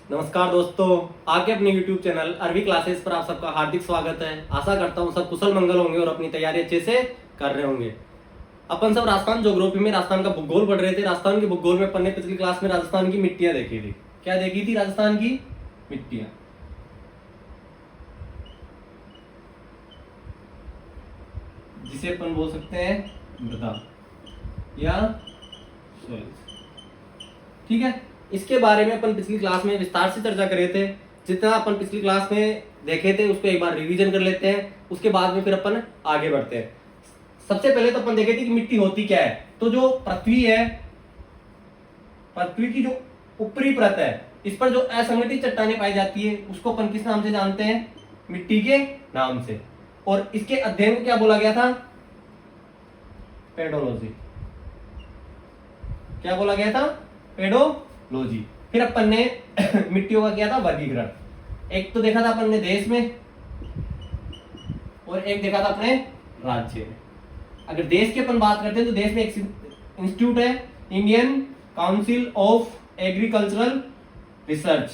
नमस्कार दोस्तों, आपके अपने YouTube चैनल अरबी क्लासेस पर आप सबका हार्दिक स्वागत है। आशा करता हूँ सब कुशल मंगल होंगे और अपनी तैयारी अच्छे से कर रहे होंगे। अपन सब राजस्थान ज्योग्राफी में राजस्थान का भूगोल पढ़ रहे थे। राजस्थान के भूगोल में अपन ने पिछली क्लास में राजस्थान की मिट्टियां देखी थी। क्या देखी थी? राजस्थान की मिट्टियां, जिसे अपन बोल सकते हैं मृदा या सोइल। ठीक है, इसके बारे में अपन पिछली क्लास में विस्तार से चर्चा करे थे। जितना अपन पिछली क्लास में देखे थे उसको एक बार रिवीजन कर लेते हैं, उसके बाद में फिर अपन आगे बढ़ते हैं। सबसे पहले तो अपन देखे थे कि मिट्टी होती क्या है। तो जो पृथ्वी है, पृथ्वी की जो ऊपरी परत है, इस पर जो असंगठित चट्टानें पाई जाती है उसको अपन किस नाम से जानते हैं? मिट्टी के नाम से। और इसके अध्ययन को क्या बोला गया था? पेडोलॉजी। क्या बोला गया था? पेडोलॉजी। फिर अपन ने मिट्टियों का किया था वर्गीकरण। एक तो देखा था अपन ने देश में और एक देखा था अपने राज्य में। अगर देश की अपन बात करते हैं तो देश में एक इंस्टीट्यूट है, Indian council of agricultural research.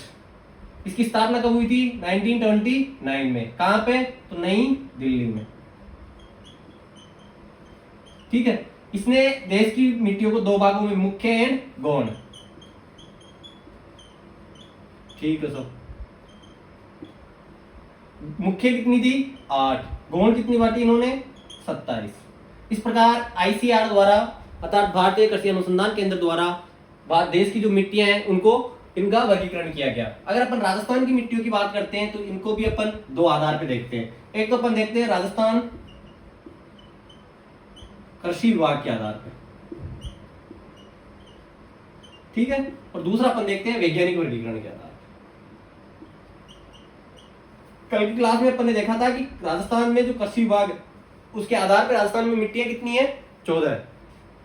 इसकी स्थापना कब हुई थी? 1929 में। कहां पे? तो नई दिल्ली में। ठीक है, इसने देश की मिट्टियों को दो भागों में, मुख्य एंड गौण। ठीक है सब। मुख्य कितनी थी? 8। गौण कितनी बांटी इन्होंने? 27। इस प्रकार आईसीआर द्वारा, अर्थात भारतीय कृषि अनुसंधान केंद्र द्वारा देश की जो मिट्टियां हैं उनको, इनका वर्गीकरण किया गया। अगर अपन राजस्थान की मिट्टियों की बात करते हैं तो इनको भी अपन दो आधार पे देखते हैं। एक तो अपन देखते हैं राजस्थान कृषि विभाग के आधार पे, ठीक है, और दूसरा अपन देखते हैं वैज्ञानिक वर्गीकरण के आधार पे। कल की क्लास में अपन ने देखा था कि राजस्थान में जो कृषि विभाग, उसके आधार पे राजस्थान में मिट्टियां कितनी है? 14।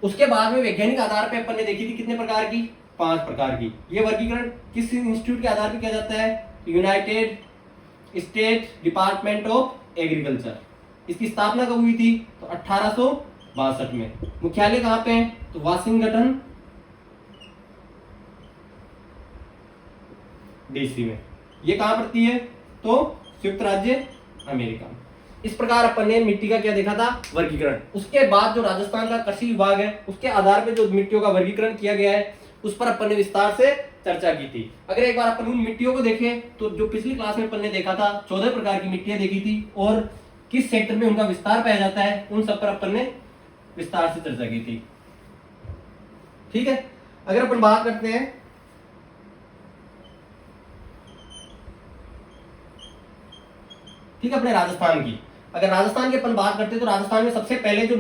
उसके बाद में वैज्ञानिक आधार पे अपन ने देखी थी कितने प्रकार की? 5 प्रकार की। ये वर्गीकरण किस इंस्टीट्यूट के आधार पे किया जाता है? United state department of agriculture. इसकी स्थापना कब हुई थी? तो 1862 में। मुख्यालय कहां पे है? तो वाशिंगटन डीसी में। ये कहां पड़ती है? तो संयुक्त राज्य अमेरिका में। इस प्रकार अपन ने मिट्टी का क्या देखा था? वर्गीकरण। उसके बाद जो राजस्थान का कृषि विभाग है उसके आधार पे जो मिट्टियों का वर्गीकरण किया गया है उस पर अपन ने विस्तार से चर्चा की थी। अगर एक बार अपन उन मिट्टियों को देखें तो जो पिछली क्लास में अपन ने देखा था 14 प्रकार की मिट्टियां देखी थी और किस क्षेत्र में उनका विस्तार पाया जाता है, उन सब पर अपन ने विस्तार से चर्चा की थी। ठीक है, अगर अपन बात करते हैं ठीक है अपने राजस्थान की, अगर राजस्थान की अपन बात करते हैं तो राजस्थान में सबसे पहले जो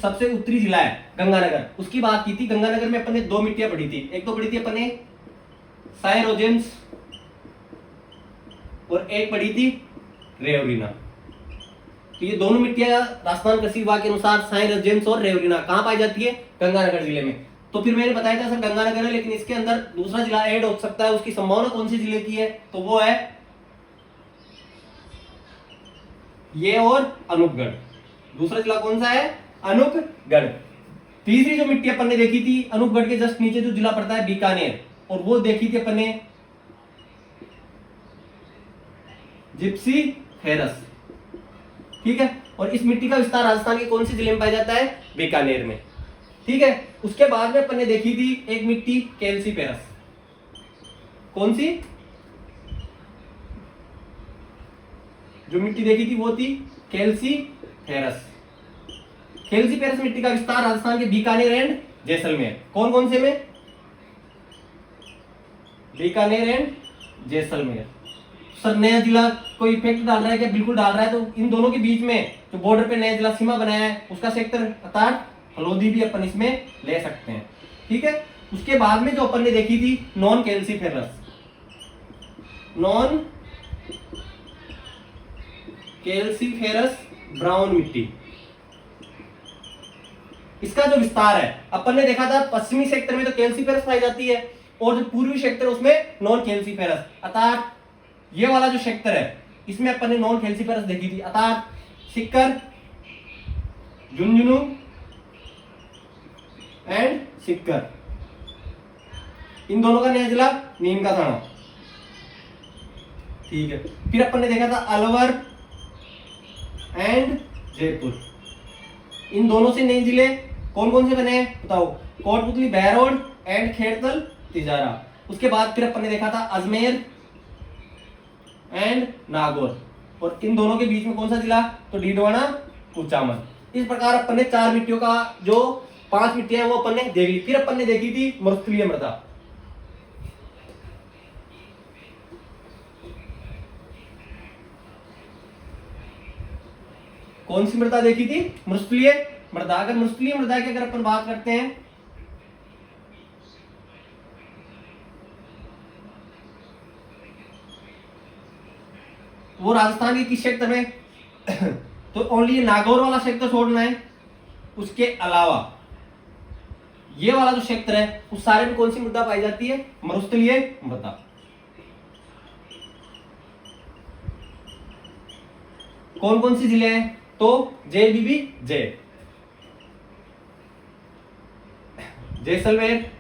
सबसे उत्तरी जिला है गंगानगर, उसकी बात की थी। गंगानगर में अपन ने 2 मिट्टियां पढ़ी थी। एक तो पढ़ी थी अपन ने साइरोजेंस और एक पढ़ी थी रेवरिना। तो ये दोनों मिट्टियां राजस्थान कृषि विभाग के अनुसार साइरोजेंस और रेवरिना कहां पाई जाती है? गंगानगर जिले में। तो फिर मैंने बताया था सर गंगानगर है, लेकिन इसके अंदर दूसरा जिला ऐड हो सकता है। उसकी संभावना कौन सी जिले की है? तो वो है ये और अनूपगढ़। दूसरा जिला कौन सा है? अनूपगढ़। तीसरी जो मिट्टी अपन ने देखी थी अनूपगढ़ के जस्ट नीचे जो जिला पड़ता है बीकानेर, और वो देखी थी अपन ने जिप्सी फेरस। ठीक है, और इस मिट्टी का विस्तार राजस्थान के कौन से जिले में पाया जाता है? बीकानेर में। ठीक है, उसके बाद में अपन ने देखी थी एक मिट्टी कैल्सीपेरस। कौन सी? जो मिट्टी देखी थी वो थी कैल्सीफेरस। कैल्सीफेरस मिट्टी का विस्तार राजस्थान के बीकानेर एंड जैसलमेर। कौन कौन से में? बीकानेर एंड जैसलमेर। सर नया जिला कोई इफेक्ट डाल रहा है क्या? बिल्कुल डाल रहा है। तो इन दोनों के बीच में जो बॉर्डर पे नया जिला सीमा बनाया है उसका सेक्टर अर्थात हलोदी भी अपन इसमें ले सकते हैं। ठीक है, उसके बाद में जो अपन ने देखी थी non calciferous, non calciferous brown मिट्टी। इसका जो विस्तार है अपन ने देखा था पश्चिमी सेक्टर में तो कैल्सीफेरस पाई जाती है और जो पूर्वी सेक्टर उसमें नॉन कैल्सीफेरस, अर्थात ये वाला जो सेक्टर है इसमें अपन ने नॉन कैल्सीफेरस देखी थी, अर्थात सिक्कर, झुंझुनू एंड सिक्कर। इन दोनों का नया जिला नीम का थाना। ठीक है। फिर अपन ने देखा था अलवर एंड जयपुर। इन दोनों से नए जिले कौन कौन से बने हैं बताओ? कोटपुतली, बहरोड एंड खेड़तल, तिजारा। उसके बाद फिर अपन ने देखा था अजमेर एंड नागौर, और इन दोनों के बीच में कौन सा जिला? तो डीडवाना, कुचामन। इस प्रकार अपन ने 4 मिट्टियों का जो 5 मिट्टियां हैं वो अपन ने देख ली। फिर अपन ने देखी थी मरुस्थलीय मृदा। कौन सी मृदा देखी थी? मरुस्थलीय मृदा। अगर मरुस्थलीय मृदा की अगर अपन बात करते हैं वो राजस्थान के किस क्षेत्र में? तो ओनली नागौर वाला क्षेत्र छोड़ना है, उसके अलावा ये वाला जो क्षेत्र है उस सारे में कौन सी मृदा पाई जाती है? मरुस्थलीय मृदा। कौन कौन सी जिले हैं? तो JBB जय, जैसलमेर,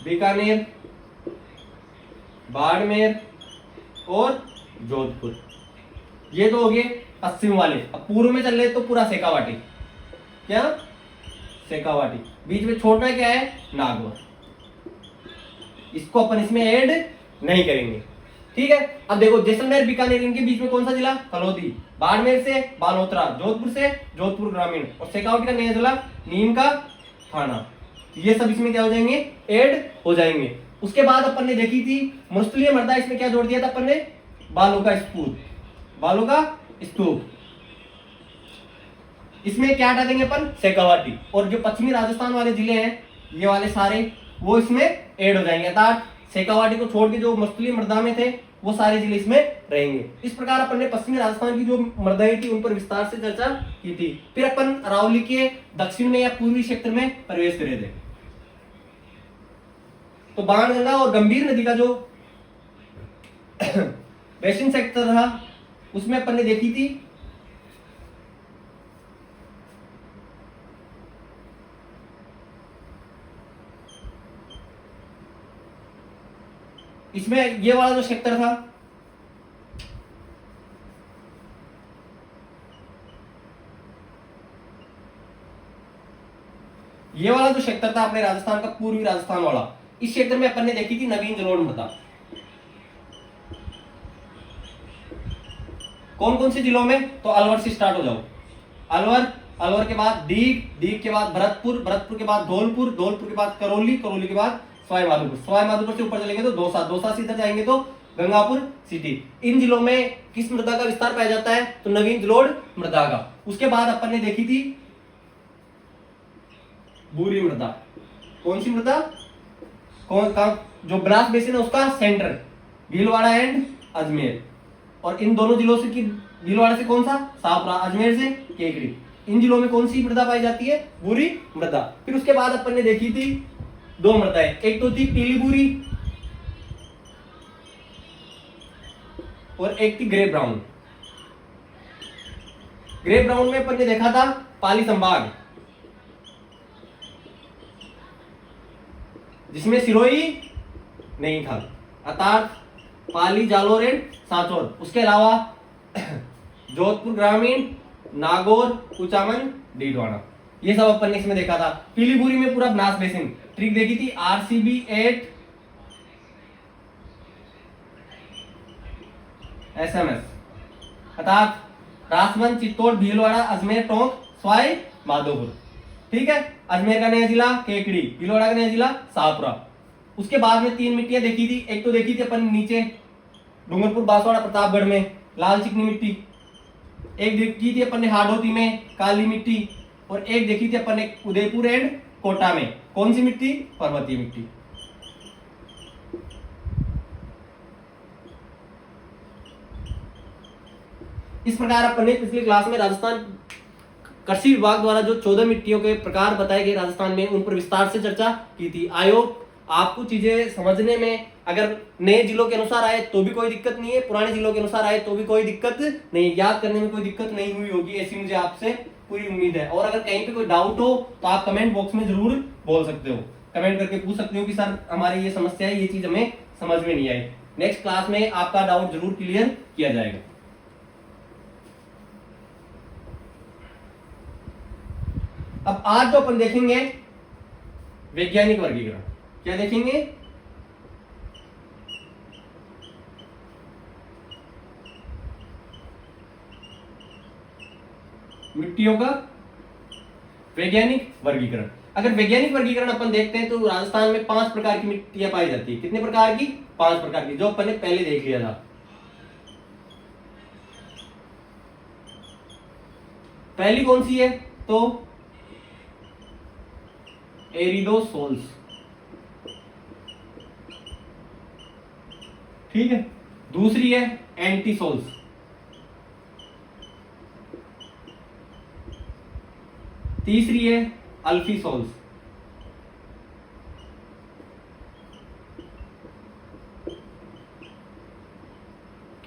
बीकानेर, बाड़मेर और जोधपुर। ये तो हो गए पश्चिम वाले। अब पूर्व में चल रहे तो पूरा शेखावाटी। क्या? शेखावाटी। बीच में छोड़ना क्या है? नागौर। इसको अपन इसमें ऐड नहीं करेंगे, ठीक है। अब देखो जैसलमेर, बीकानेर, इनके बीच में कौन सा जिला? फलोदी। बाड़मेर से बालोतरा, जोधपुर से जोधपुर ग्रामीण, और शेखावाटी का नया जिला नीम का थाना। ये सब इसमें क्या हो जाएंगे? ऐड हो जाएंगे। उसके बाद अपन ने देखी थी मरुस्थलीय मृदा। इसमें क्या जोड़ दिया था अपन ने? बालू का स्तूप। बालू का स्तूप। इसमें क्या हटा देंगे अपन? शेखावाटी। और जो पश्चिमी राजस्थान वाले जिले हैं ये वाले सारे वो इसमें ऐड हो जाएंगे, अर्थात शेखावाटी को छोड़ के जो मरुस्थलीय मृदा में थे वो सारे जिले इसमें रहेंगे। इस प्रकार अपन ने पश्चिमी राजस्थान की जो मृदाएं थी उन पर विस्तार से चर्चा की थी। फिर अपन अरावली के दक्षिण में या पूर्वी क्षेत्र में प्रवेश करे थे। तो बाणगंगा और गंभीर नदी का जो बेसिन सेक्टर था उसमें अपन ने देखी थी इसमें ये वाला जो सेक्टर था ये वाला जो सेक्टर था अपने राजस्थान का पूर्वी राजस्थान वाला, इस क्षेत्र में अपन ने देखी थी नवीन जलोढ़ मृदा। कौन कौन से जिलों में? तो अलवर से स्टार्ट हो जाओ। अलवर, अलवर के बाद दीग, दीग के बाद भरतपुर, भरतपुर के बाद धौलपुर, धौलपुर के बाद करौली, करौली के बाद सवाई माधोपुर, सवाई माधोपुर से ऊपर चलेंगे तो दौसा, दौसा से इधर जाएंगे तो गंगापुर सिटी। इन जिलों में किस मृदा का विस्तार पाया जाता है? तो नवीन जलोढ़ मृदा का। उसके बाद अपन ने देखी थी बूरी मृदा। कौन सी मृदा? कौन का? जो बनास बेसिन है उसका सेंटर, भीलवाड़ा एंड अजमेर। और इन दोनों जिलों से भीलवाड़ा से कौन सा? सापुरा, अजमेर से केकड़ी। इन जिलों में कौन सी मृदा पाई जाती है? बूरी मृदा। फिर उसके बाद अपन ने देखी थी 2 मृदाएं, एक तो थी पीली बूरी और एक थी ग्रे ब्राउन। ग्रे ब्राउन में अपन ने देखा था पाली संभाग, जिसमें सिरोही नहीं था, अर्थात पाली, जालोर एंड सांचौर। उसके अलावा जोधपुर ग्रामीण, नागौर, कुचामन, डीडवाना, ये सब अपन ने इसमें देखा था। पीली बुरी में पूरा बनास बेसिन। ट्रिक देखी थी RCB 8 SMS, अर्थात रासवन, चित्तौड़, भीलवाड़ा, अजमेर, टोंक, सवाई माधोपुर। ठीक है। अजमेर का नया जिला केकड़ी, भीलवाड़ा का नया जिला शाहपुरा। उसके बाद में 3 मिट्टियां देखी थी। एक तो देखी थी अपन नीचे डूंगरपुर, बांसवाड़ा, प्रतापगढ़ में लाल चिकनी मिट्टी। एक देखी थी अपन ने हाडोती में काली मिट्टी, और एक देखी थी अपन ने उदयपुर एंड कोटा में कौन सी मिट्टी? पर्वतीय मिट्टी। इस प्रकार अपन ने पिछली क्लास में राजस्थान कृषि विभाग द्वारा जो 14 मिट्टियों के प्रकार बताए गए राजस्थान में, उन पर विस्तार से चर्चा की थी। आयोग आपको चीजें समझने में अगर नए जिलों के अनुसार आए तो भी कोई दिक्कत नहीं है, पुराने जिलों के अनुसार आए तो भी कोई दिक्कत नहीं, याद करने में कोई दिक्कत नहीं हुई होगी, ऐसी मुझे आपसे पूरी उम्मीद है। और अगर कहीं पे कोई डाउट हो तो आप कमेंट बॉक्स में जरूर बोल सकते हो, कमेंट करके पूछ सकते हो कि सर हमारी ये समस्या है, ये चीज हमें समझ में नहीं आई। नेक्स्ट क्लास में आपका डाउट जरूर क्लियर किया जाएगा। अब आज जो अपन देखेंगे वैज्ञानिक वर्गीकरण, क्या देखेंगे? मिट्टियों का वैज्ञानिक वर्गीकरण। अगर वैज्ञानिक वर्गीकरण अपन देखते हैं तो राजस्थान में 5 प्रकार की मिट्टियां पाई जाती है। कितने प्रकार की? 5 प्रकार की, जो अपन ने पहले देख लिया था। पहली कौन सी है? तो एरिडोसोल्स, ठीक है। दूसरी है एंटीसोल्स, तीसरी है अल्फीसोल्स,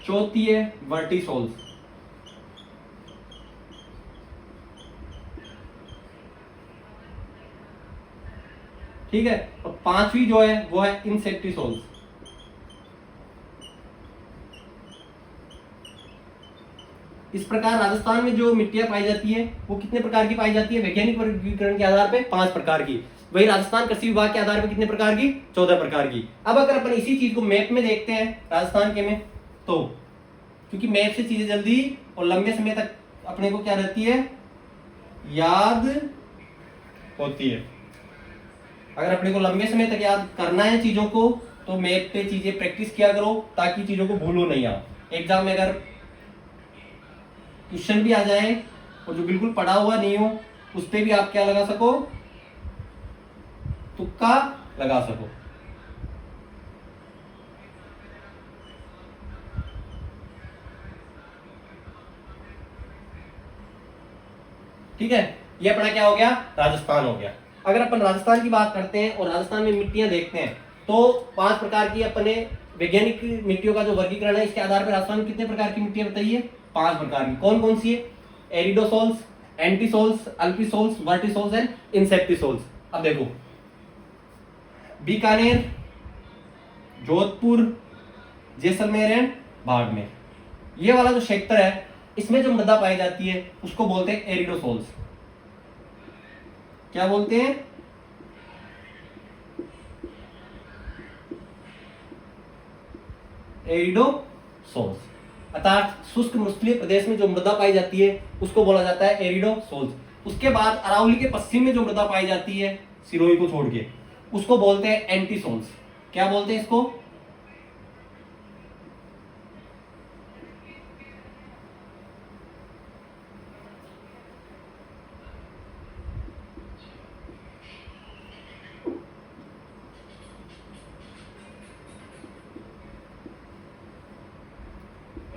चौथी है वर्टिसोल्स, ठीक है। और पांचवी जो है वो है इंसेक्टिसोल्स। इस प्रकार राजस्थान में जो मिट्टियां पाई जाती है वो कितने प्रकार की पाई जाती है? वैज्ञानिक वर्गीकरण के आधार पे 5 प्रकार की। वही राजस्थान कृषि विभाग के आधार पे कितने प्रकार की? 14 प्रकार की। अब अगर अपन इसी चीज को मैप में देखते हैं राजस्थान के में, तो क्योंकि मैप से चीजें जल्दी और लंबे समय तक अपने को क्या रहती है? याद होती है। अगर अपने को लंबे समय तक याद करना है चीजों को तो मैप पे चीजें प्रैक्टिस किया करो ताकि चीजों को भूलो नहीं आप। एग्जाम में अगर क्वेश्चन भी आ जाए और जो बिल्कुल पढ़ा हुआ नहीं हो उस पे भी आप क्या लगा सको? तुक्का लगा सको। ठीक है, ये अपना क्या हो गया? राजस्थान हो गया। अगर अपन राजस्थान की बात करते हैं और राजस्थान में मिट्टियां देखते हैं तो 5 प्रकार की अपने वैज्ञानिक मिट्टियों का जो वर्गीकरण है इसके आधार पर राजस्थान में कितने प्रकार की मिट्टियां बताइए? 5 प्रकार की। कौन कौन सी है? एरिडोसोल्स, एंटीसोल्स, अल्फीसोल्स, वर्टिसोल्स एंड इंसेक्टिसोल्स। अब देखो, बीकानेर, जोधपुर, जैसलमेर एंड बाड़मेर, ये वाला जो क्षेत्र है इसमें जो मृदा पाई जाती है उसको बोलते हैं एरिडोसोल्स। क्या बोलते हैं? एरिडोसोल्स। अर्थात शुष्क मरुस्थलीय प्रदेश में जो मृदा पाई जाती है उसको बोला जाता है एरिडोसोल्स। उसके बाद अरावली के पश्चिम में जो मृदा पाई जाती है सिरोही को छोड़ के उसको बोलते हैं एंटीसोल्स। क्या बोलते हैं इसको?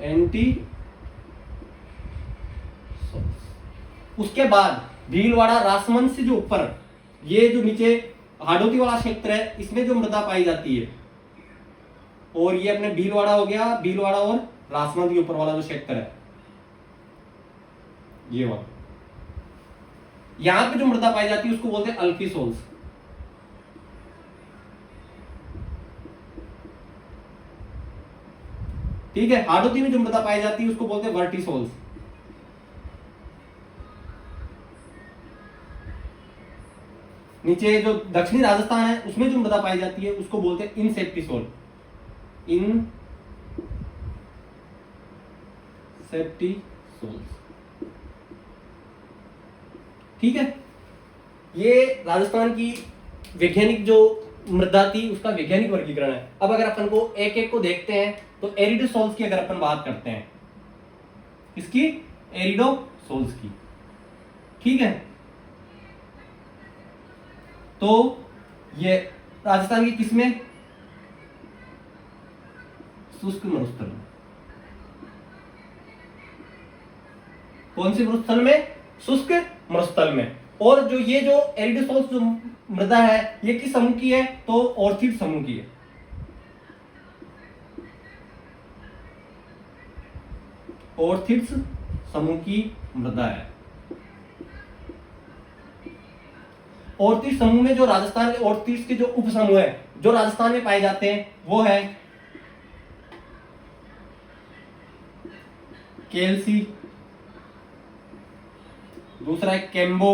एंटीसोल्स। उसके बाद भीलवाड़ा, राजमंद से जो ऊपर ये जो नीचे हाडोती वाला क्षेत्र है इसमें जो मृदा पाई जाती है, और ये अपने भीलवाड़ा हो गया, भीलवाड़ा और राजमंद के ऊपर वाला जो क्षेत्र है ये वाला, यहां पे जो मृदा पाई जाती है उसको बोलते हैं अल्फीसोल्स। ठीक है। हाडोती में जो मृदा पाई जाती है उसको बोलते हैं वर्टिसोल्स। नीचे जो दक्षिणी राजस्थान है उसमें जो मृदा पाई जाती है उसको बोलते हैं इंसेक्टिसोल। इंसेक्टिसोल्स। ठीक है, ये राजस्थान की वैज्ञानिक जो मृदा थी उसका वैज्ञानिक वर्गीकरण है। अब अगर अपन को एक एक को देखते हैं तो एरिडोसोल्स की अगर अपन बात करते हैं, इसकी एरिडोसोल्स की, ठीक है, तो ये राजस्थान की किसमें? शुष्क मरुस्थल में। कौन सी मरुस्थल में? शुष्क मरुस्थल में। और जो ये जो एरिडोसोल्स जो मृदा है ये किस समूह की है? तो ऑर्चिड समूह की है। ऑर्चिड्स समूह की मृदा है। ऑर्चिड समूह में जो राजस्थान के ऑर्चिड्स के जो उप समूह है जो राजस्थान में पाए जाते हैं वो है केएलसी, दूसरा है केम्बो,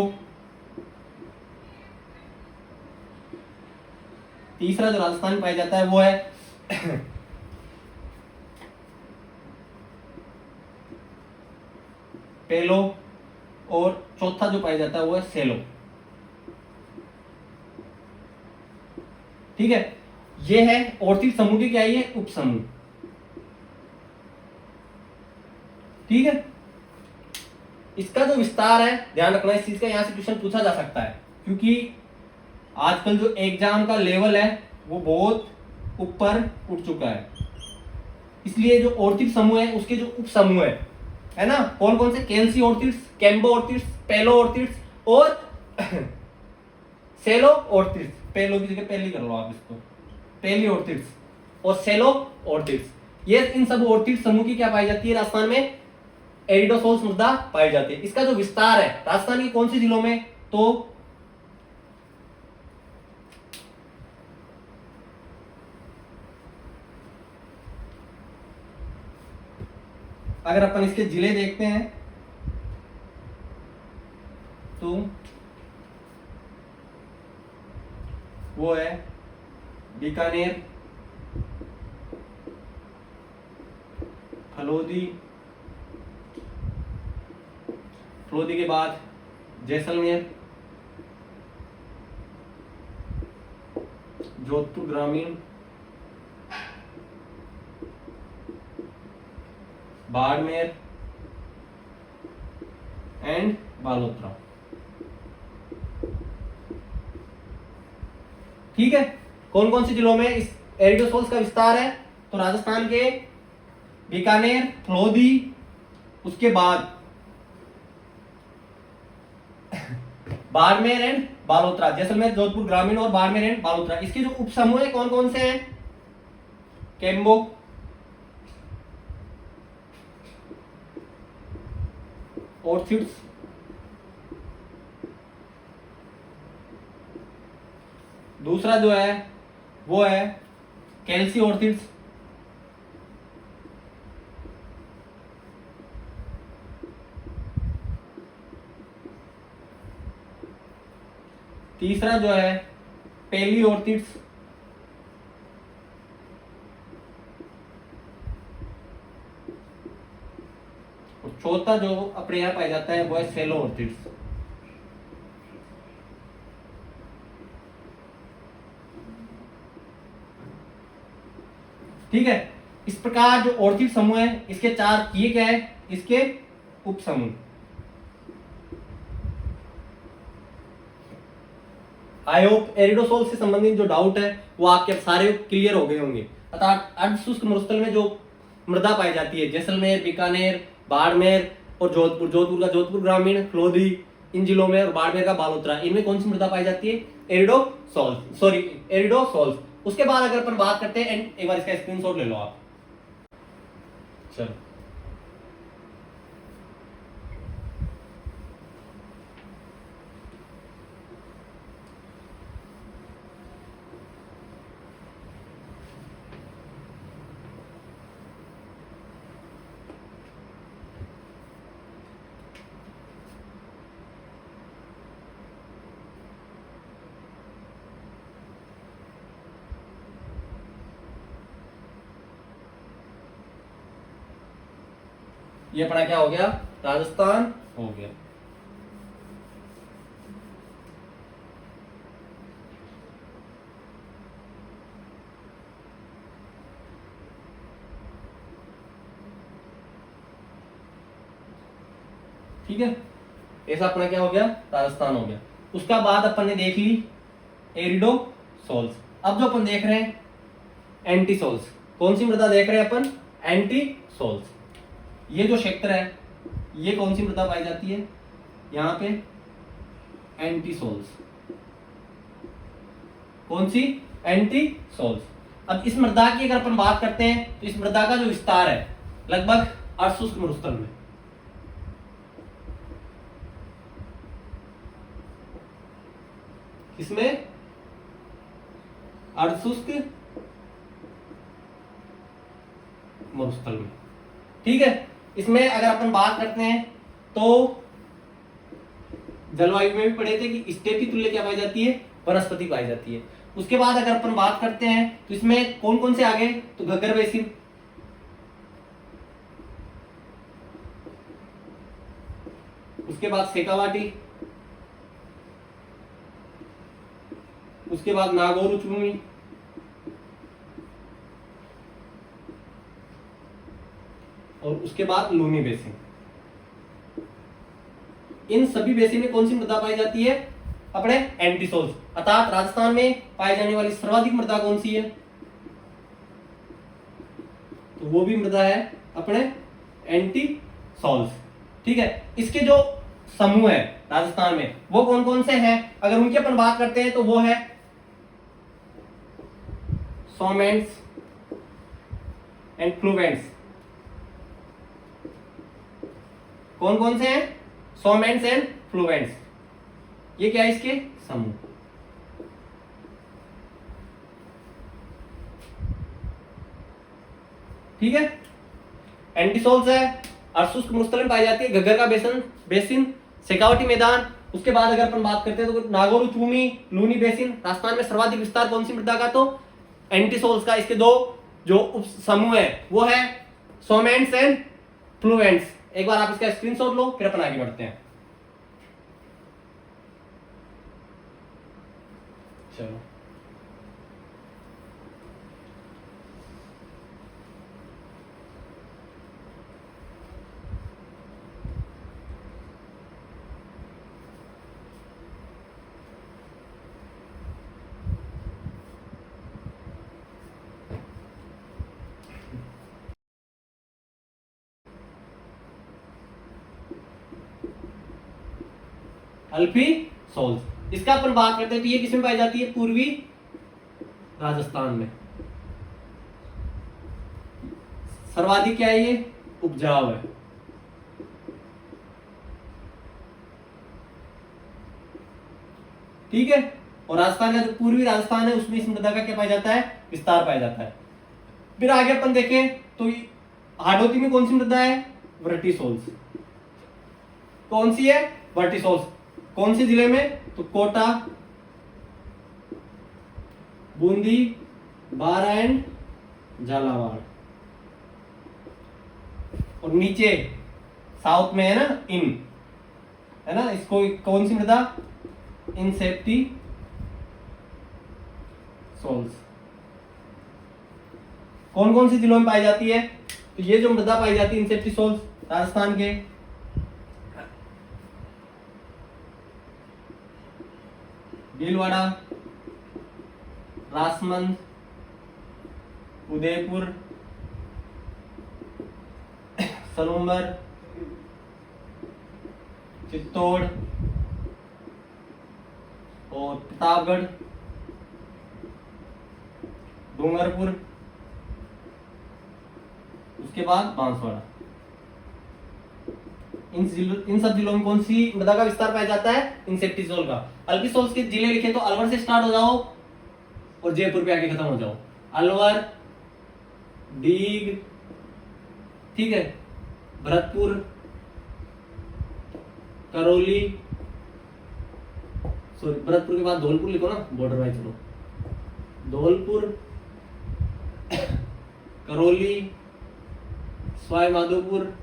तीसरा जो राजस्थान में पाया जाता है वो है पेलो, और चौथा जो पाया जाता है वो है सेलो। ठीक है, ये है औरती समूह की क्या है, ये उप समूह। ठीक है, इसका जो विस्तार है ध्यान रखना इस चीज का, यहां से क्वेश्चन पूछा जा सकता है, क्योंकि आजकल जो एग्जाम का लेवल है वो बहुत ऊपर उठ चुका है। इसलिए जो औरती समूह है उसके जो उप समूह है ना, कौन कौन से, केएलसी ऑर्थिड्स, केम्बो ऑर्थिड्स, पेलो ऑर्थिड्स और सेलो ऑर्थिड्स। पेलो की जगह पहली कर लो आप इसको, पेली ऑर्थिड्स और सेलो ऑर्थिड्स। ये इन सब ऑर्थिड समूह की क्या पाई जाती है, राजस्थान में एरिडोसोल्स मृदा पाई जाती है। इसका जो विस्तार है राजस्थान के कौन से जिलों में, तो अगर अपन इसके जिले देखते हैं तो वो है बीकानेर, फलोदी, फलोदी के बाद जैसलमेर, जोधपुर ग्रामीण, बाड़मेर एंड बालोतरा। ठीक है, कौन कौन से जिलों में इस एरिडोसोल्स का विस्तार है, तो राजस्थान के बीकानेर, फलोदी, उसके बाद बाड़मेर एंड बालोतरा, जैसलमेर, जोधपुर ग्रामीण और बाड़मेर एंड बालोतरा। इसके जो उप समूह है कौन कौन से हैं, केम्बो, ऑर्थिड्स, दूसरा जो है वो है केएलसी ऑर्थिड्स, तीसरा जो है पेली ऑर्थिड्स, और चौथा जो अपने यहां पाया जाता है वो है सेलो ऑर्थिड्स। ठीक है, इस प्रकार जो ऑर्थिड समूह है इसके चार, ये क्या है, इसके उप समूह। आई होप एरिडोसोल से संबंधित जो डाउट है वो आपके सारे क्लियर हो गए होंगे। अर्थात अर्धशुष्क मरुस्थल में जो मृदा पाई जाती है, जैसलमेर, बीकानेर, बाड़मेर और जोधपुर, जोधपुर का जोधपुर ग्रामीण, फलोदी इन जिलों में, और बाड़मेर का बालोतरा, इनमें कौन सी मृदा पाई जाती है, एरिडोसोल्स, सॉरी एरिडोसोल्स। उसके बाद अगर अपन बात करते हैं, एक बार इसका स्क्रीनशॉट ले लो आप। चलो, ये अपना क्या हो गया, राजस्थान हो गया। ठीक है, ऐसा अपना क्या हो गया, राजस्थान हो गया। उसका बाद अपन ने देख ली एरिडोसोल्स। अब जो अपन देख रहे हैं एंटीसोल्स। कौन सी मृदा देख रहे हैं अपन, एंटीसोल्स। ये जो क्षेत्र है ये कौन सी मृदा पाई जाती है, यहां पे एंटीसोल्स। कौन सी, एंटीसोल्स। अब इस मृदा की अगर अपन बात करते हैं तो इस मृदा का जो विस्तार है लगभग अर्धशुष्क मरुस्थल में, इसमें अर्धशुष्क मरुस्थल में। ठीक है, इसमें अगर अपन बात करते हैं तो जलवायु में भी पढ़े थे कि स्टेपी तुल्य क्या पाई जाती है, वनस्पति पाई जाती है। उसके बाद अगर अपन बात करते हैं तो इसमें कौन कौन से आ गए, तो घग्गर बेसिन, उसके बाद शेखावाटी, उसके बाद नागौर उच्चभूमि, और उसके बाद लूनी बेसिन। इन सभी बेसिन में कौन सी मृदा पाई जाती है, अपने एंटीसोल्स, अर्थात राजस्थान में पाई जाने वाली सर्वाधिक मृदा कौन सी है, तो वो भी मृदा है अपने एंटीसोल्स। ठीक है, इसके जो समूह है राजस्थान में वो कौन कौन से हैं, अगर उनकी अपन बात करते हैं तो वो है सोमेंट्स एंड फ्लूवेंट्स। कौन कौन से हैं, सोमेंट्स एंड फ्लूवेंट्स, ये क्या है इसके समूह। ठीक है, एंटीसोल्स है, अर्शुष्क मरुस्थल में पाई जाती है, घग्गर का बेसिन, शेखावटी मैदान। उसके बाद अगर अपन बात करते हैं तो नागौर उच्चभूमि, लूनी बेसिन। राजस्थान में सर्वाधिक विस्तार कौन सी मृदा का, तो एंटीसोल्स का। इसके दो जो उप समूह है वो है सोमेंट्स एंड फ्लूवेंट्स। एक बार आप इसका स्क्रीनशॉट लो, फिर अपन आगे बढ़ते हैं। चलो, अल्फीसोल्स, इसका अपन बात करते हैं तो ये किसमें पाई जाती है, पूर्वी राजस्थान में। सर्वाधिक क्या है, ये उपजाऊ है। ठीक है, और राजस्थान का जो पूर्वी राजस्थान है उसमें इस मृदा का क्या पाया जाता है, विस्तार पाया जाता है। फिर आगे अपन देखें तो हाडोती में कौन सी मृदा है, वर्टिसोल्स। कौन सी है, वर्टिसोल्स। कौन से जिले में, तो कोटा, बूंदी, बारा एंड झालावाड़। और नीचे साउथ में है ना है ना, इसको कौन सी मृदा, इनसेप्टी सोल्स। कौन कौन सी जिलों में पाई जाती है, तो ये जो मृदा पाई जाती है इनसेप्टी सोल्स राजस्थान के भीलवाड़ा, राजसमंद, उदयपुर, सलूंबर, चित्तौड़ और प्रतापगढ़, डूंगरपुर, उसके बाद बांसवाड़ा। इन सब जिलों में कौन सी मृदा का विस्तार पाया जाता है, इंसेप्टिसोल का। अल्पीसोल्स के जिले लिखे तो अलवर से स्टार्ट हो जाओ और जयपुर पे आके खत्म हो जाओ। अलवर, डीग, ठीक है, भरतपुर, करौली, सॉरी भरतपुर के बाद धौलपुर लिखो ना, बॉर्डर वाइज चलो, धौलपुर, करौली, सवाई माधोपुर,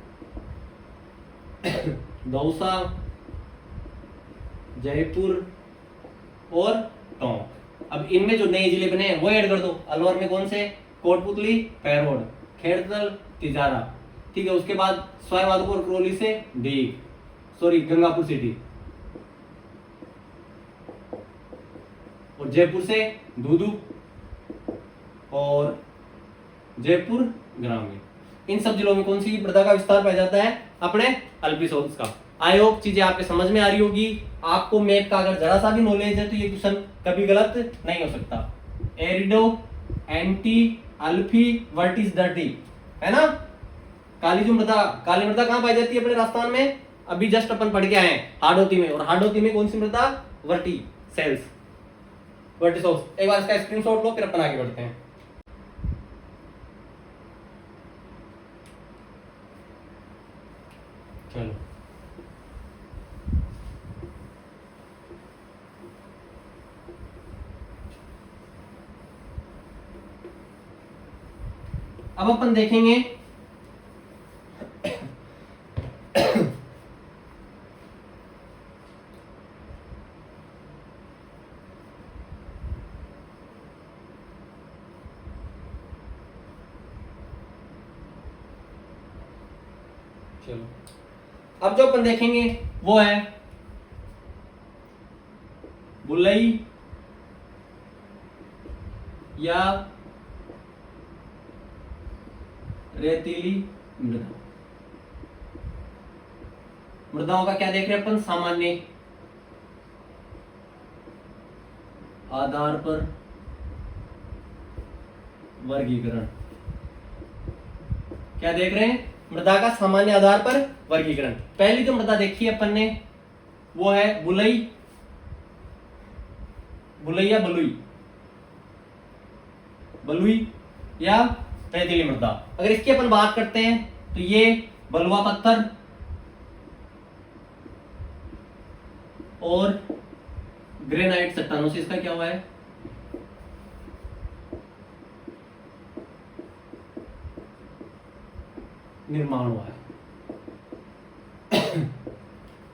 दौसा, जयपुर और टोंक। अब इनमें जो नए जिले बने हैं वो ऐड कर दो। अलवर में कौन से, कोटपुतली, पैरोड, खेड़तल, तिजारा, ठीक है। उसके बाद सवाई माधोपुर, करौली से डीग, सॉरी गंगापुर सिटी, और जयपुर से दूदू और जयपुर ग्रामीण। इन सब जिलों में कौन सी मृदा का विस्तार पाया जाता है, अपने अल्पीसोल्स का। आई होप चीजें आपके समझ में आ रही होगी। आपको मैप का अगर जरा सा भी नॉलेज है तो ये क्वेश्चन कभी गलत नहीं हो सकता। एरिडो, एंटी, अल्फी, वर्टिस, डर्टी, है ना। काली जो मृदा, काली मृदा कहाँ पाई जाती है अपने राजस्थान में, अभी जस्ट अपन पढ़ के आए हैं हाडोती में। और हाडोती में कौन सी मृदा, वर्टी सेल्स, वर्टिसोल्स। एक बार इसका स्क्रीनशॉट लो, फिर अपन आगे बढ़ते हैं। चलो, अब अपन देखेंगे चलो, अब जो अपन देखेंगे वो है बुलई या रेतीली मृदा। मृदाओं का क्या देख रहे हैं अपन? सामान्य आधार पर वर्गीकरण। क्या देख रहे हैं? मृदा का सामान्य आधार पर वर्गीकरण। पहली जो मृदा देखी है अपन ने वो है बुलई, बुलई या बलुई, बलुई या रेतीली मृदा। अगर इसकी अपन बात करते हैं तो ये बलुआ पत्थर और ग्रेनाइट चट्टानों से इसका क्या हुआ है? निर्माण हुआ है।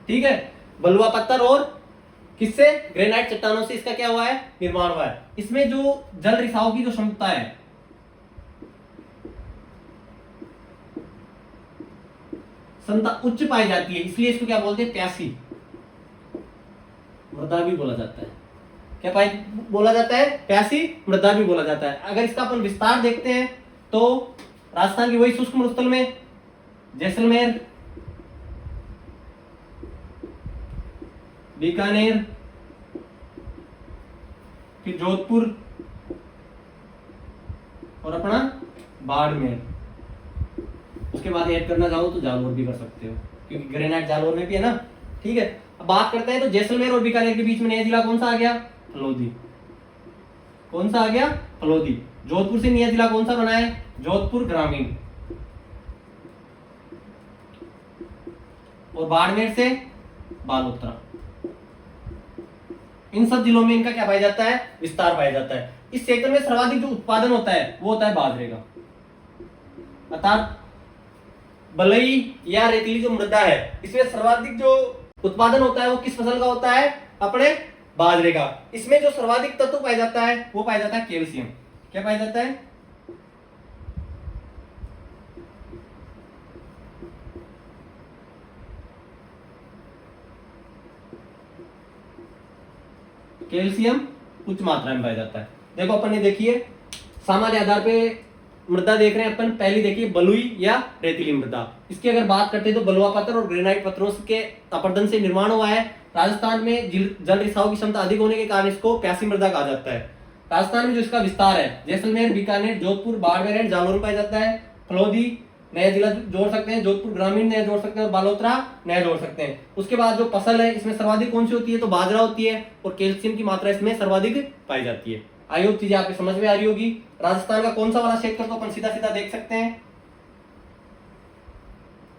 ठीक है, बलुआ पत्थर और किससे? ग्रेनाइट चट्टानों से इसका क्या हुआ है? निर्माण हुआ है। इसमें जो जल रिसाव की जो क्षमता है क्षमता उच्च पाई जाती है, इसलिए इसको क्या बोलते हैं? प्यासी मृदा भी बोला जाता है। क्या बोला जाता है? प्यासी मृदा भी बोला जाता है। अगर इसका अपन विस्तार देखते हैं तो राजस्थान की वही शुष्क मरुस्थल में जैसलमेर, बीकानेर, फिर जोधपुर और अपना बाड़मेर। उसके बाद ऐड करना चाहो तो जालौर भी कर सकते हो, क्योंकि ग्रेनाइट जालौर में भी है ना। ठीक है, अब बात करते हैं तो जैसलमेर और बीकानेर के बीच में नया जिला कौन सा आ गया? फलोदी। कौन सा आ गया? फलोदी। जोधपुर से नया जिला कौन सा बना है? जोधपुर ग्रामीण। और बाड़मेर से बालोतरा। इन सब जिलों में इनका क्या पाया जाता है? विस्तार पाया जाता है। इस क्षेत्र में सर्वाधिक जो उत्पादन होता है वो होता है बाजरे का। अर्थात बलुई या रेतीली जो मृदा है इसमें सर्वाधिक जो उत्पादन होता है वो किस फसल का होता है? अपने बाजरे का। इसमें जो सर्वाधिक तत्व पाया जाता है वो पाया जाता है कैल्शियम। क्या पाया जाता है? कैल्शियम उच्च मात्रा में पाया जाता है। देखो अपन ने देखिए सामान्य आधार पे मृदा देख रहे हैं अपन। पहली देखिए बलुई या रेतीली मृदा। इसकी अगर बात करते हैं तो बलुआ पत्थर और ग्रेनाइट पत्थरों के अपरदन से निर्माण हुआ है। राजस्थान में जल रिसाव की क्षमता अधिक होने के कारण इसको प्यासी मृदा कहा जाता है। राजस्थान में जो इसका विस्तार है जैसलमेर, बीकानेर, जोधपुर, बाड़मेर एंड जालौर में पाया जाता है। फलोदी नया जिला जोड़ सकते हैं, जोधपुर ग्रामीण नया जोड़ सकते हैं और बालोतरा नया जोड़ सकते हैं। उसके बाद जो फसल है इसमें सर्वाधिक कौन सी होती है? तो बाजरा होती है और कैल्शियम की मात्रा इसमें सर्वाधिक पाई जाती है। आई होप चीजें आपको समझ में आ रही होगी। राजस्थान का कौन सा वाला क्षेत्र तो अपन सीधा सीधा देख सकते हैं,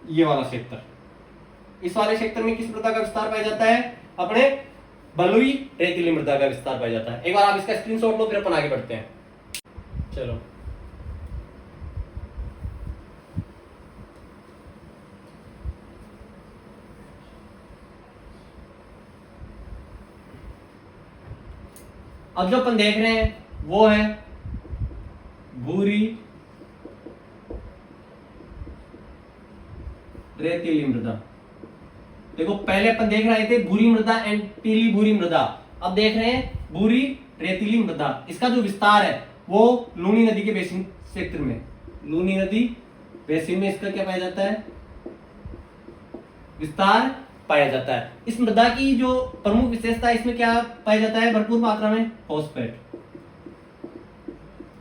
ये वाला क्षेत्र। इस वाले क्षेत्र में किस मृदा का विस्तार पाया जाता है? अपने बलुई रेतीली मृदा का विस्तार पाया जाता है। एक बार आप इसका स्क्रीनशॉट लो, फिर अपन आगे बढ़ते हैं। चलो, अब जो अपन देख रहे हैं वो है भूरी रेतीली मृदा। देखो पहले अपन देख रहे थे भूरी मृदा एंड पीली भूरी मृदा, अब देख रहे हैं भूरी रेतीली मृदा। इसका जो विस्तार है वो लूनी नदी के बेसिन क्षेत्र में, लूनी नदी बेसिन में इसका क्या पाया जाता है? विस्तार पाया जाता है। इस मृदा की जो प्रमुख विशेषता है इसमें क्या पाया जाता है? भरपूर मात्रा में फॉस्फेट।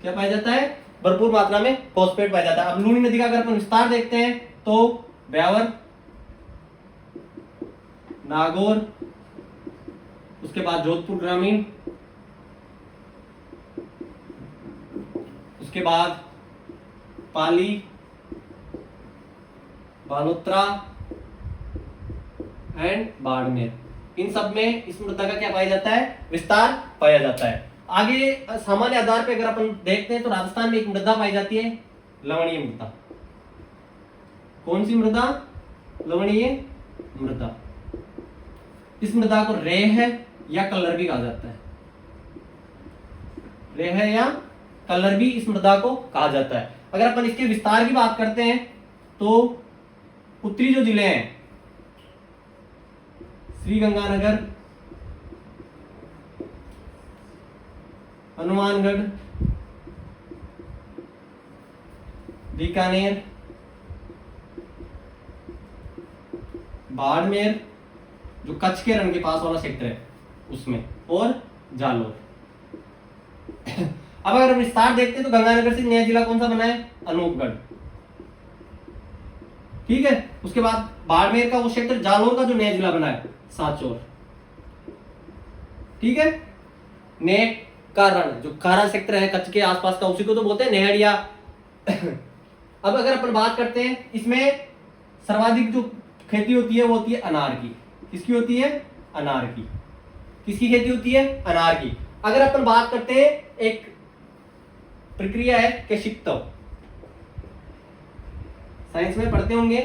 क्या पाया जाता है? भरपूर मात्रा में फॉस्फेट पाया जाता है। अब लूनी नदी का अगर अपन विस्तार देखते हैं तो ब्यावर, नागौर, उसके बाद जोधपुर ग्रामीण, उसके बाद पाली, बालोतरा एंड बाड़मेर, इन सब में इस मृदा का क्या पाया जाता है, विस्तार पाया जाता है। आगे सामान्य आधार पे अगर अपन देखते हैं तो राजस्थान में एक मृदा पाई जाती है, लवणीय मृदा। कौन सी मृदा, लवणीय मृदा। इस मृदा को रेह या कलर भी कहा जाता है, रेह या कलर भी इस मृदा को कहा जाता है। अगर अपन इसके विस्तार की बात करते हैं तो उत्तरी जो जिले हैं, श्रीगंगानगर, हनुमानगढ़, बीकानेर, बाड़मेर जो कच्छ के रण के पास वाला सेक्टर है उसमें, और जालोर। अब अगर विस्तार देखते हैं तो गंगानगर से नया जिला कौन सा बना है, अनूपगढ़। ठीक है, उसके बाद बाड़मेर का वो क्षेत्र, जालोर का जो नया जिला बना है, सांचौर। ठीक है, नेक का रण जो खारा सेक्टर है कच्छ के आसपास का, उसी को तो बोलते हैं नेहड़िया। अब अगर अपन बात करते हैं, इसमें सर्वाधिक जो खेती होती है वो होती है अनार की। किसकी होती है, अनार की। किसकी खेती होती है, अनार की। अगर अपन बात करते हैं, एक प्रक्रिया है केशिक्तव, साइंस में पढ़ते होंगे,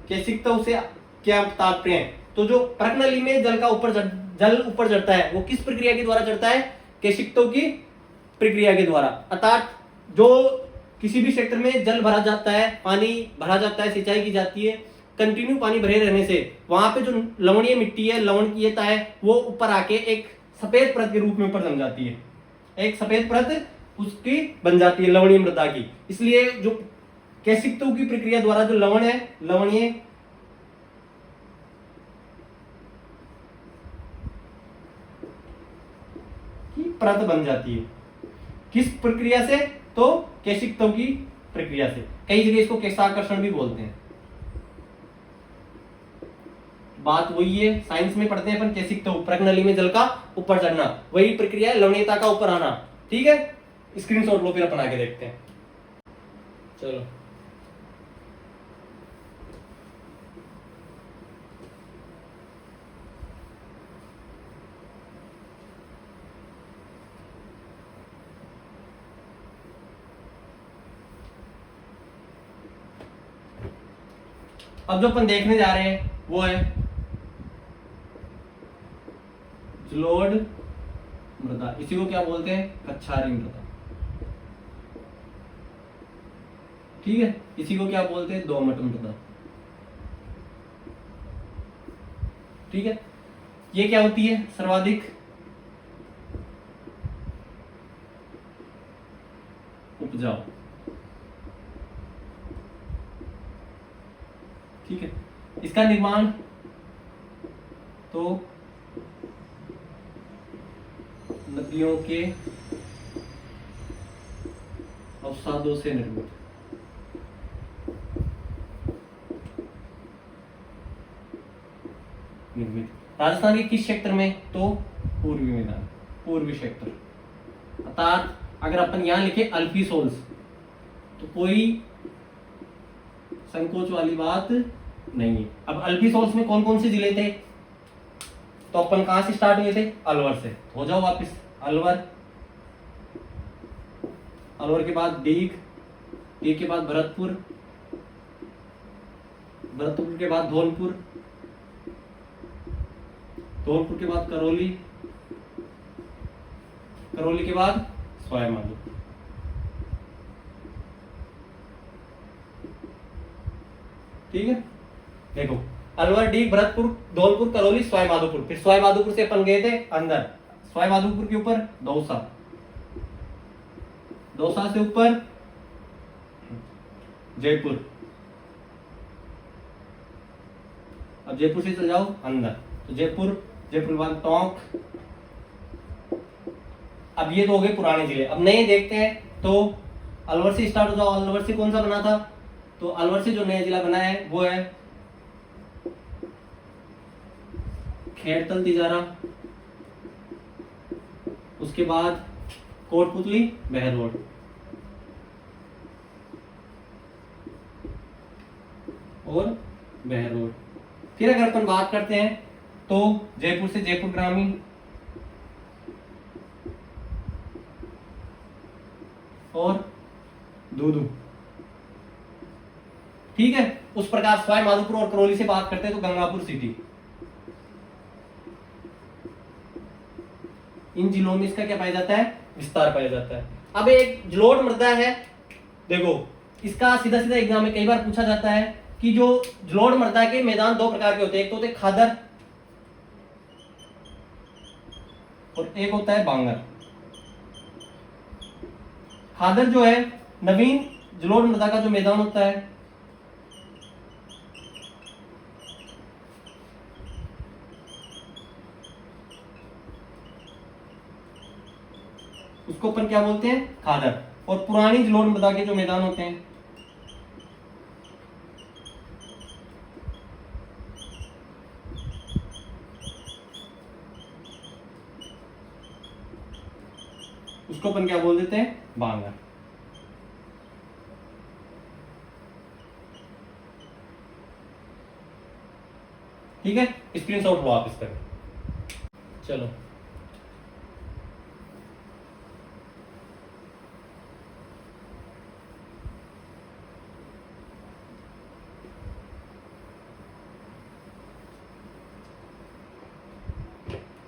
केशिक्तव से क्या तात्पर्य है। तो जो प्रकनली में जल ऊपर चढ़ता है वो किस प्रक्रिया के द्वारा चढ़ता है, केशिक्तव की प्रक्रिया के द्वारा। अर्थात जो किसी भी क्षेत्र में जल भरा जाता है, पानी भरा जाता है, सिंचाई की जाती है, कंटिन्यू पानी भरे रहने से वहां पे जो लवणीय मिट्टी है, लवणीयता है, वो ऊपर आके एक सफेद परत के रूप में ऊपर जम जाती है, एक सफेद परत उसकी बन जाती है लवणीय मृदा की। इसलिए जो केशिक्तव की प्रक्रिया द्वारा जो लवण है, लवणीय की परत बन जाती है। किस प्रक्रिया से, तो केशिक्तव की प्रक्रिया से। कई जगह इसको केशाकर्षण भी बोलते हैं। बात वही है, साइंस में पढ़ते हैं अपन केशिक्तव, प्रकनली में जल का ऊपर चढ़ना, वही प्रक्रिया है लवणीयता का ऊपर आना। ठीक है, स्क्रीनशॉट लो, फिर अपन आगे देखते हैं। चलो, अब जो अपन देखने जा रहे हैं वो है जलोढ़ मृदा। इसी को क्या बोलते हैं, कच्छारी मृदा। ठीक है, इसी को क्या बोलते हैं, दोमट मृदा। ठीक है, ये क्या होती है, सर्वाधिक उपजाऊ। ठीक है, इसका निर्माण तो नदियों के अवसादों से निर्मित। राजस्थान के किस क्षेत्र में, तो पूर्वी मैदान, पूर्वी क्षेत्र। अर्थात अगर अपन यहां लिखे अल्फीसोल्स तो कोई संकोच वाली बात नहीं है। अब अल्फीसोल्स में कौन कौन से जिले थे, तो अपन कहां से स्टार्ट हुए थे, अलवर से। हो जाओ वापस, अलवर, अलवर के बाद डीग, डीग के बाद भरतपुर, भरतपुर के बाद धौलपुर, धौलपुर के बाद करौली, करौली के बाद सवाई माधोपुर। ठीक है, देखो अलवर, डीग, भरतपुर, धौलपुर, करौली, सवाई माधोपुर। फिर सवाई माधोपुर से अपन गए थे अंदर, सवाई माधोपुर के ऊपर दौसा, दौसा से ऊपर जयपुर। अब जयपुर से चल जाओ अंदर, तो जयपुर, जयपुर के बाद टोंक। अब ये तो हो गए पुराने जिले। अब नए देखते हैं, तो अलवर से स्टार्ट हो जाओ। अलवर से कौन सा बना था, तो अलवर से जो नया जिला बना है वो है खेड़तल तिजारा, उसके बाद कोटपुतली, बहरोड, और बहरोड। फिर अगर अपन बात करते हैं तो जयपुर से जयपुर ग्रामीण और दूदू, ठीक है। उस प्रकार सवाई माधोपुर और करौली से बात करते हैं तो गंगापुर सिटी। इन जिलों में इसका क्या पाया जाता है, विस्तार पाया जाता है। अब एक जलोढ़ मृदा है, देखो इसका सीधा सीधा एग्जाम में कई बार पूछा जाता है कि जो जलोढ़ मृदा के मैदान दो प्रकार के होते हैं, एक तो होते हैं खादर और एक होता है बांगर। खादर जो है नवीन जलोढ़ मृदा का जो मैदान होता है, उसको अपन क्या बोलते हैं, खादर। और पुरानी जलोढ़ मृदा के जो मैदान होते हैं उसको अपन क्या बोल देते हैं, बांगर। ठीक है, स्क्रीनशॉट लो आप इस पर। चलो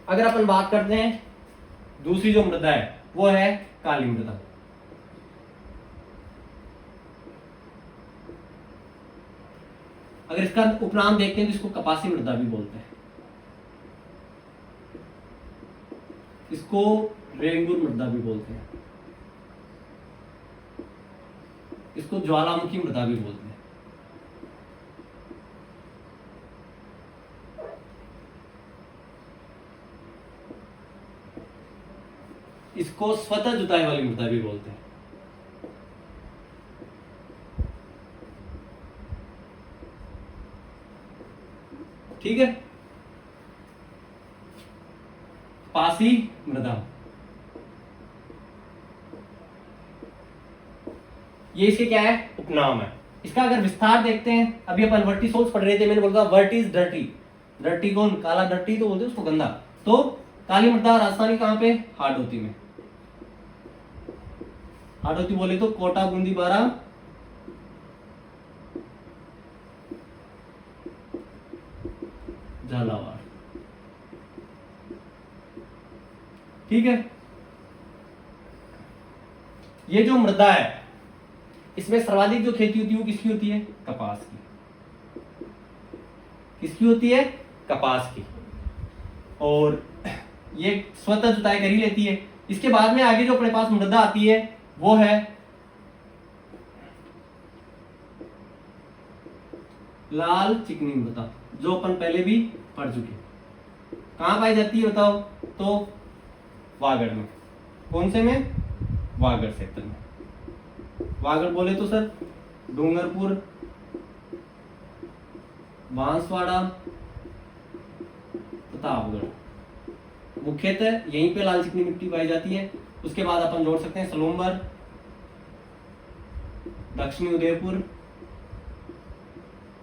अगर अपन बात करते हैं दूसरी जो मृदा है वो है काली मृदा। अगर इसका उपनाम देखते हैं तो इसको कपासी मृदा भी बोलते हैं, इसको रेंगुर मृदा भी बोलते हैं, इसको ज्वालामुखी मृदा भी बोलते हैं। इसको स्वतः जुताई वाली मृदा भी बोलते हैं। ठीक है, पासी मृदा, ये इसके क्या है, उपनाम है। इसका अगर विस्तार देखते हैं, अभी अपन वर्टिसोल्स पढ़ रहे थे, मैंने बोला वर्ट इज डर्टी, डर्टी कौन, काला डर्टी तो बोलते हैं उसको, गंदा। तो काली मृदा राजस्थानी कहां पे, हाडोती में। हाडोती बोले तो कोटा, बूंदी, बारा, झालावाड़। ठीक है, ये जो मृदा है इसमें सर्वाधिक जो खेती होती है वो किसकी होती है, कपास की। किसकी होती है, कपास की। और ये स्वतः जुताई कर ही लेती है। इसके बाद में आगे जो अपने पास मृदा आती है वो है लाल चिकनी मृदा, जो अपन पहले भी पढ़ चुके। कहां पाई जाती है बताओ, तो वागड़ में। कौन से में, वागड़ क्षेत्र में। वागड़ बोले तो सर डूंगरपुर, बांसवाड़ा, प्रतापगढ़। मुख्यतः यहीं पे लाल चिकनी मिट्टी पाई जाती है। उसके बाद अपन जोड़ सकते हैं सलूम्बर, दक्षिणी उदयपुर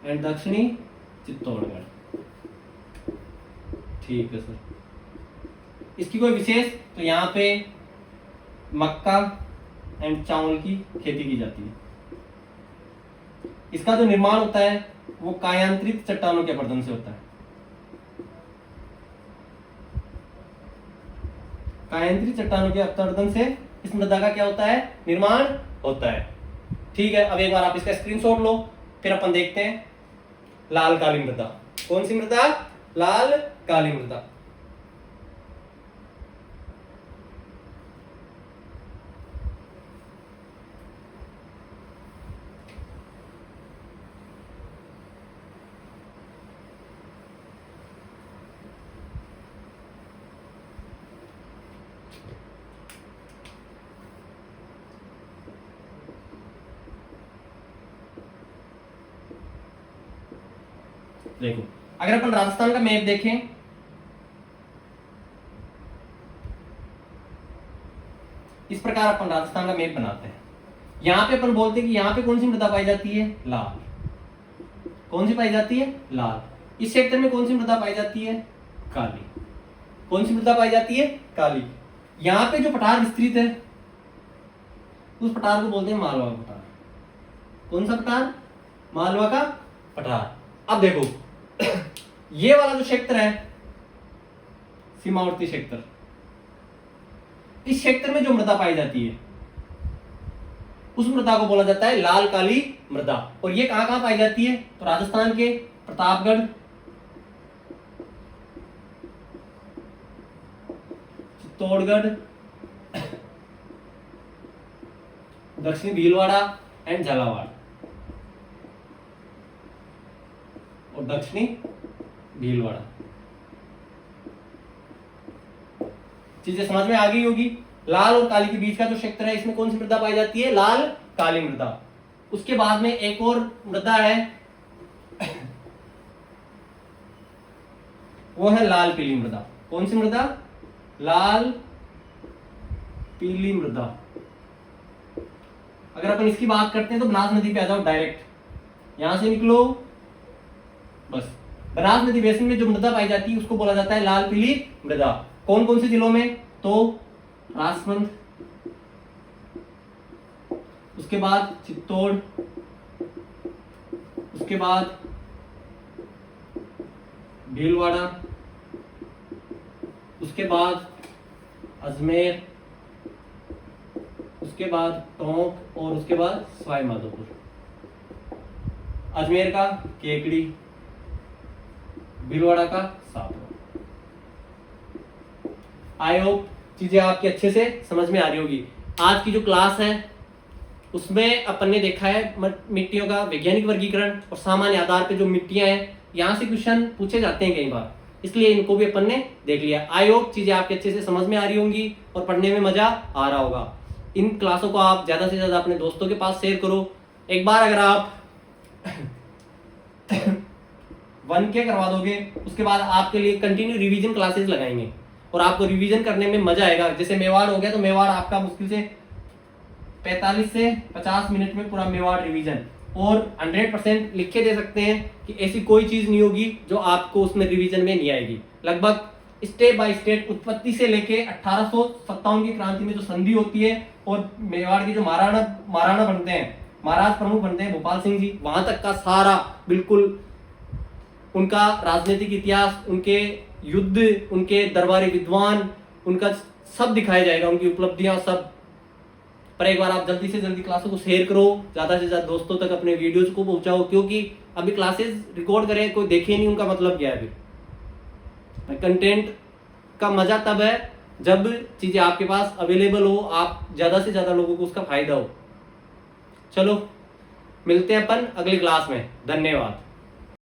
एंड दक्षिणी चित्तौड़गढ़। ठीक है सर। इसकी कोई विशेष, तो यहाँ पे मक्का एंड चावल की खेती की जाती है। इसका जो निर्माण होता है वो कायांतरित चट्टानों के अपरदन से होता है। कायांतरित चट्टानों के अपरदन से इस मृदा का क्या होता है, निर्माण होता है। ठीक है, अब एक बार आप इसका स्क्रीनशॉट लो, फिर अपन देखते हैं लाल काली मृदा। कौन सी मृदा, लाल काली मृदा। देखो अगर अपन राजस्थान का मैप देखें, इस प्रकार अपन राजस्थान का मैप बनाते हैं। यहां पे अपन बोलते हैं कि यहां पे कौन सी मृदा पाई जाती है, लाल। कौन सी पाई जाती है, लाल। इस क्षेत्र में कौन सी मृदा पाई जाती है? काली। कौन सी मृदा पाई जाती है? काली। यहाँ पे जो पठार विस्तृत है उस पठार को बोलते हैं मालवा का पठार। कौन सा पठार? मालवा का पठार। अब देखो ये वाला जो क्षेत्र है सीमावर्ती क्षेत्र, इस क्षेत्र में जो मृदा पाई जाती है उस मृदा को बोला जाता है लाल काली मृदा। और ये कहां कहां पाई जाती है? तो राजस्थान के प्रतापगढ़, चित्तौड़गढ़, दक्षिणी भीलवाड़ा एंड झालावाड़ और दक्षिणी भीलवाड़ा। चीजें समझ में आ गई होगी। लाल और काली के बीच का जो क्षेत्र है इसमें कौन सी मृदा पाई जाती है? लाल काली मृदा। उसके बाद में एक और मृदा है वो है लाल पीली मृदा। कौन सी मृदा? लाल पीली मृदा। अगर अपन इसकी बात करते हैं तो बनास नदी पे आ जाओ, डायरेक्ट यहां से निकलो, बस बनास नदी बेसिन में जो मृदा पाई जाती है उसको बोला जाता है लाल पीली मृदा। कौन कौन से जिलों में? तो राजसमंद, उसके बाद चित्तौड़, उसके बाद भीलवाड़ा, उसके बाद अजमेर, उसके बाद टोंक और उसके बाद सवाई माधोपुर। अजमेर का केकड़ी, भीलवाड़ा का सापुर। आई होप चीजें आपकी अच्छे से समझ में आ रही होगी। आज की जो क्लास है उसमें अपन ने देखा है मिट्टियों का वैज्ञानिक वर्गीकरण और सामान्य आधार पे जो मिट्टियां हैं यहाँ से क्वेश्चन पूछे जाते हैं कई बार, इसलिए इनको भी अपन ने देख लिया। आई होप चीजें आपके अच्छे से समझ में आ रही होंगी और पढ़ने में मजा आ रहा होगा। इन क्लासों को आप ज्यादा से ज्यादा अपने दोस्तों के पास शेयर करो। एक बार अगर आप 1K करवा दोगे उसके बाद आपके लिए कंटिन्यू रिवीजन क्लासेस लगाएंगे और आपको रिवीजन करने में मजा आएगा। जैसे मेवाड़ हो गया तो मेवाड़ आपका मुश्किल से 45 से 50 मिनट में पूरा मेवाड़ रिवीजन, और 100% लिख के दे सकते हैं कि ऐसी कोई चीज नहीं होगी जो आपको उसमें रिवीजन में नहीं आएगी। लगभग स्टेप बाय स्टेप उत्पत्ति से लेके 1857 की क्रांति में जो संधि होती है और मेवाड़ की जो महाराणा बनते हैं, महाराज प्रमुख बनते हैं भोपाल सिंह जी, वहां तक का सारा बिल्कुल उनका राजनीतिक इतिहास, उनके युद्ध, उनके दरबारी विद्वान, उनका सब दिखाया जाएगा, उनकी उपलब्धियां सब। पर एक बार आप जल्दी से जल्दी क्लासों को शेयर करो, ज्यादा से ज्यादा दोस्तों तक अपने वीडियोज को पहुंचाओ, क्योंकि अभी क्लासेस रिकॉर्ड करें कोई देखे नहीं, उनका मतलब क्या है। अभी कंटेंट का मजा तब है जब चीजें आपके पास अवेलेबल हो, आप ज्यादा से ज्यादा लोगों को उसका फायदा हो। चलो मिलते हैं अपन अगली क्लास में। धन्यवाद।